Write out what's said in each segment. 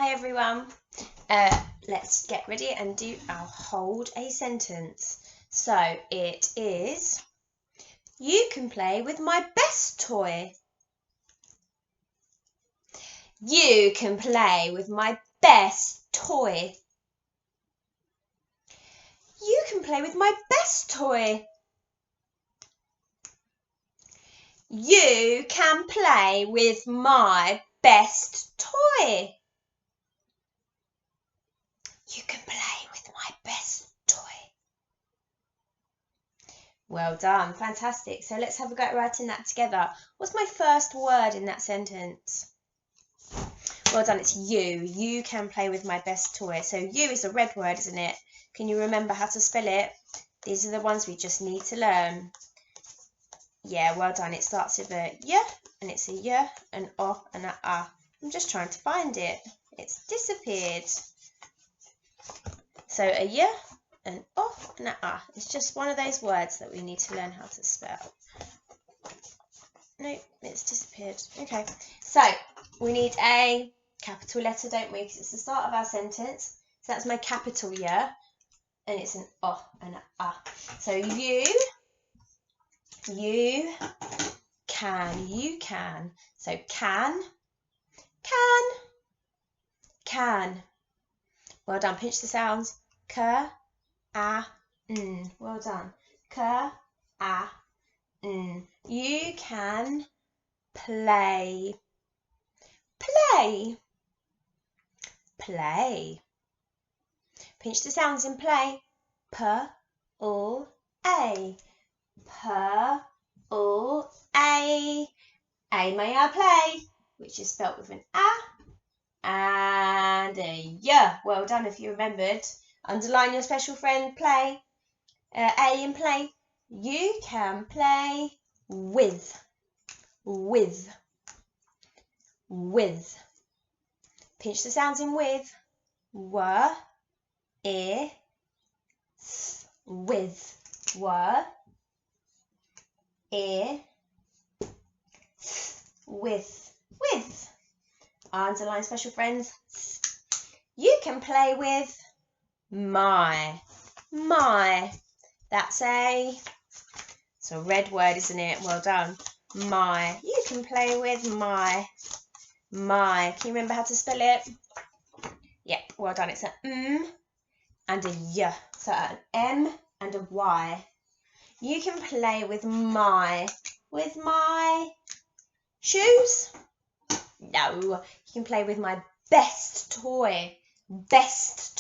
Hi everyone. Let's get ready and do our hold a sentence. So it is, you can play with my best toy. You can play with my best toy. You can play with my best toy. You can play with my best toy. You can play with my best toy. Well done, fantastic. So let's have a go at writing that together. What's my first word in that sentence? Well done, it's you. You can play with my best toy. So you is a red word, isn't it? Can you remember how to spell it? These are the ones we just need to learn. Yeah, well done. It starts with a y, and it's a y, an o, and a a. I'm just trying to find it. It's disappeared. So a y, an o, and an a. It's just one of those words that we need to learn how to spell. Nope, it's disappeared. Okay, so we need a capital letter, don't we? Because it's the start of our sentence. So that's my capital Y, and it's an O and an A. So you can. So can. Well done. Pinch the sounds. K, a, n. Well done. K, a, n. You can play. Play. Pinch the sounds in play. P, U, A. P, U, A. A, may I play? Which is spelt with an A and a Y. Well done if you remembered. Underline your special friend play. A in play. You can play with. Pinch the sounds in with. W, I, th. With. W, I, th. With. Underline special friends. You can play with my. That's it's a red word, isn't it? Well done. My. You can play with my. Can you remember how to spell it? Yep, well done. It's an M and a Y. So an M and a Y. You can play with my shoes. No, you can play with my best toy. Best.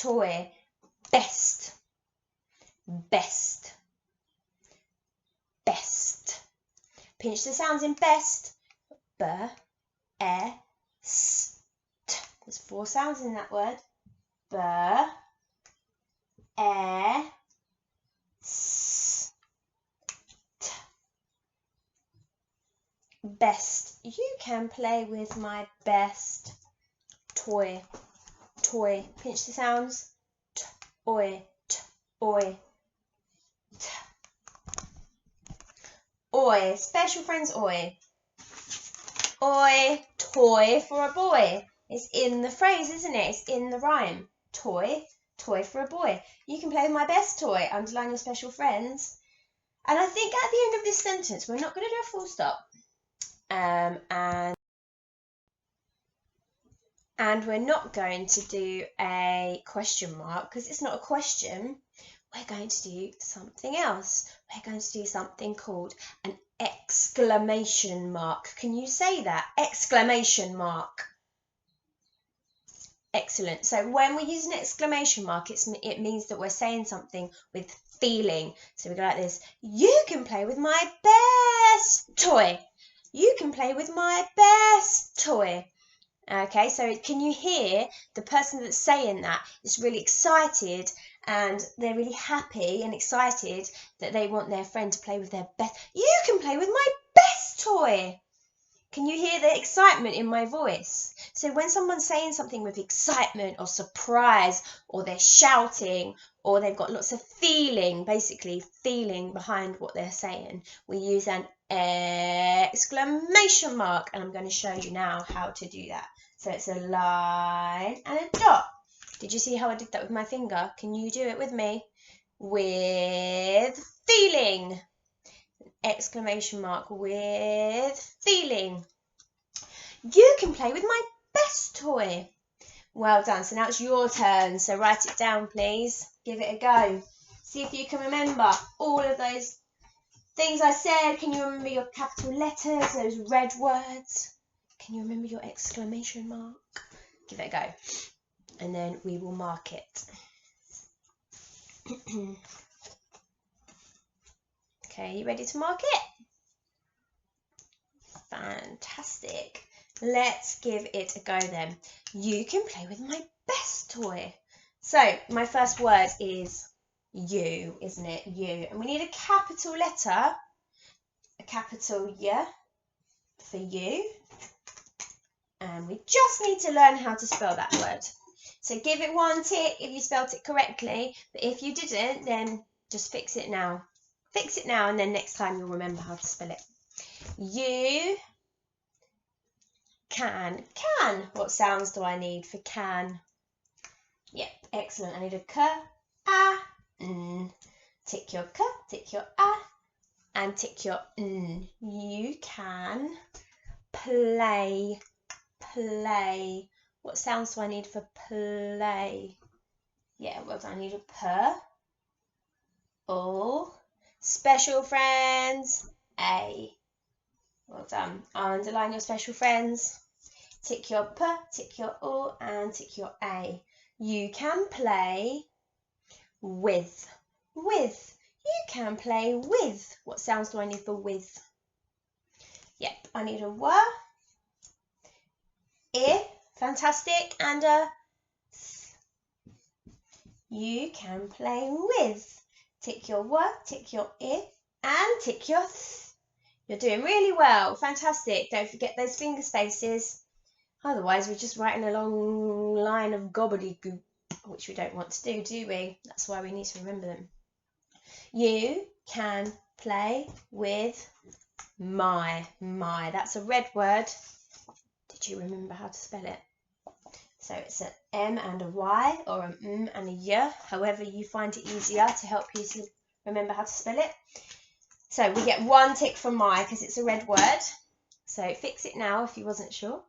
Pinch the sounds in best. B, E, S, T. There's 4 sounds in that word. B, E, S, T. Best. You can play with my best toy. Pinch the sounds. T, oi, t, oi. T. Oi. Special friends, oi. Oi, toy for a boy. It's in the phrase, isn't it? It's in the rhyme. Toy for a boy. You can play with my best toy. Underline your special friends. And I think at the end of this sentence, we're not going to do a full stop. And we're not going to do a question mark because it's not a question. We're going to do something else. We're going to do something called an exclamation mark. Can you say that? Exclamation mark. Excellent. So when we use an exclamation mark, it means that we're saying something with feeling. So we go like this. You can play with my best toy. You can play with my best toy. Okay, so can you hear the person that's saying that is really excited and they're really happy and excited that they want their friend to play with their best. You can play with my best toy. Can you hear the excitement in my voice? So when someone's saying something with excitement or surprise, or they're shouting, or they've got lots of feeling, basically feeling behind what they're saying, we use an exclamation mark. And I'm going to show you now how to do that. So it's a line and a dot. Did you see how I did that with my finger? Can you do it with me? With feeling. Exclamation mark with feeling. You can play with my best toy. Well done. So now it's your turn. So write it down, please. Give it a go. See if you can remember all of those things I said. Can you remember your capital letters, those red words? Can you remember your exclamation mark? Give it a go. And then we will mark it. Okay, you ready to mark it? Fantastic. Let's give it a go then. You can play with my best toy. So my first word is you, isn't it? You. And we need a capital letter, a capital Y for you. And we just need to learn how to spell that word. So give it 1 tick if you spelled it correctly. But if you didn't, then just fix it now. Fix it now, and then next time you'll remember how to spell it. You can. Can. What sounds do I need for can? Yep, excellent. I need a k, a, n. Tick your k, tick your a, and tick your n. You can play. Play. What sounds do I need for play? Yeah, well done. I need a p, o. Special friends, a. Well done. Underline your special friends. Tick your p, tick your o, and tick your a. You can play with. With. You can play with. What sounds do I need for with? Yep, I need a w, I, fantastic, and a th. You can play with. Tick your w, tick your I, and tick your th. You're doing really well. Fantastic. Don't forget those finger spaces. Otherwise, we're just writing a long line of gobbledygook, which we don't want to do we? That's why we need to remember them. You can play with my. That's a red word. Did you remember how to spell it? So it's an M and a Y, or an M and a Y, however you find it easier to help you to remember how to spell it. So we get 1 tick from my because it's a red word. So fix it now if you wasn't sure.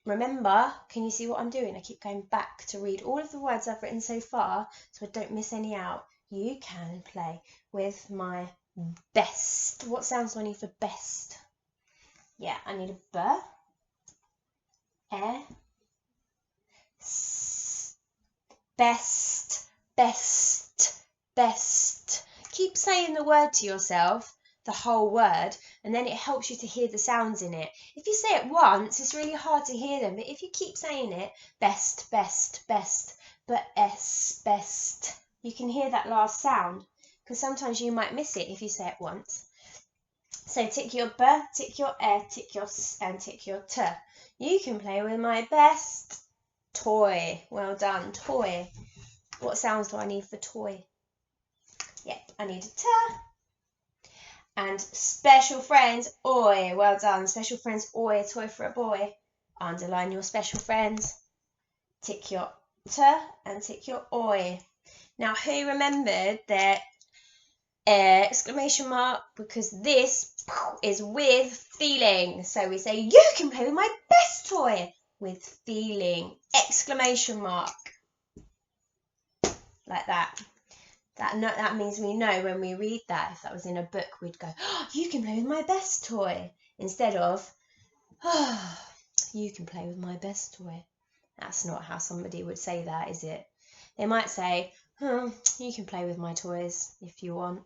Remember, can you see what I'm doing? I keep going back to read all of the words I've written so far so I don't miss any out. You can play with my best. What sounds do I need for best? Yeah, I need a B, E, S. Best, best, best. Keep saying the word to yourself, the whole word, and then it helps you to hear the sounds in it. If you say it once, it's really hard to hear them, but if you keep saying it, best, best, best, but S, best, you can hear that last sound, because sometimes you might miss it if you say it once. So tick your B, tick your E, tick your S, and tick your T. You can play with my best toy. Well done, toy. What sounds do I need for toy? Yep, I need a T. And special friends, oi. Well done. Special friends, oi. A toy for a boy. Underline your special friends. Tick your T and tick your oi. Now, who remembered their exclamation mark? Because this is with feeling. So we say, you can play with my best toy with feeling. Exclamation mark. Like that. That means we know when we read that, if that was in a book, we'd go, oh, you can play with my best toy. Instead of, oh, you can play with my best toy. That's not how somebody would say that, is it? They might say, oh, you can play with my toys if you want.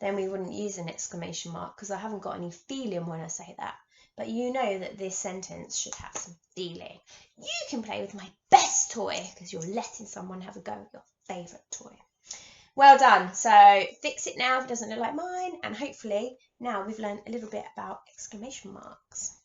Then we wouldn't use an exclamation mark because I haven't got any feeling when I say that. But you know that this sentence should have some feeling. You can play with my best toy because you're letting someone have a go at your favourite toy. Well done. So fix it now if it doesn't look like mine. And hopefully now we've learned a little bit about exclamation marks.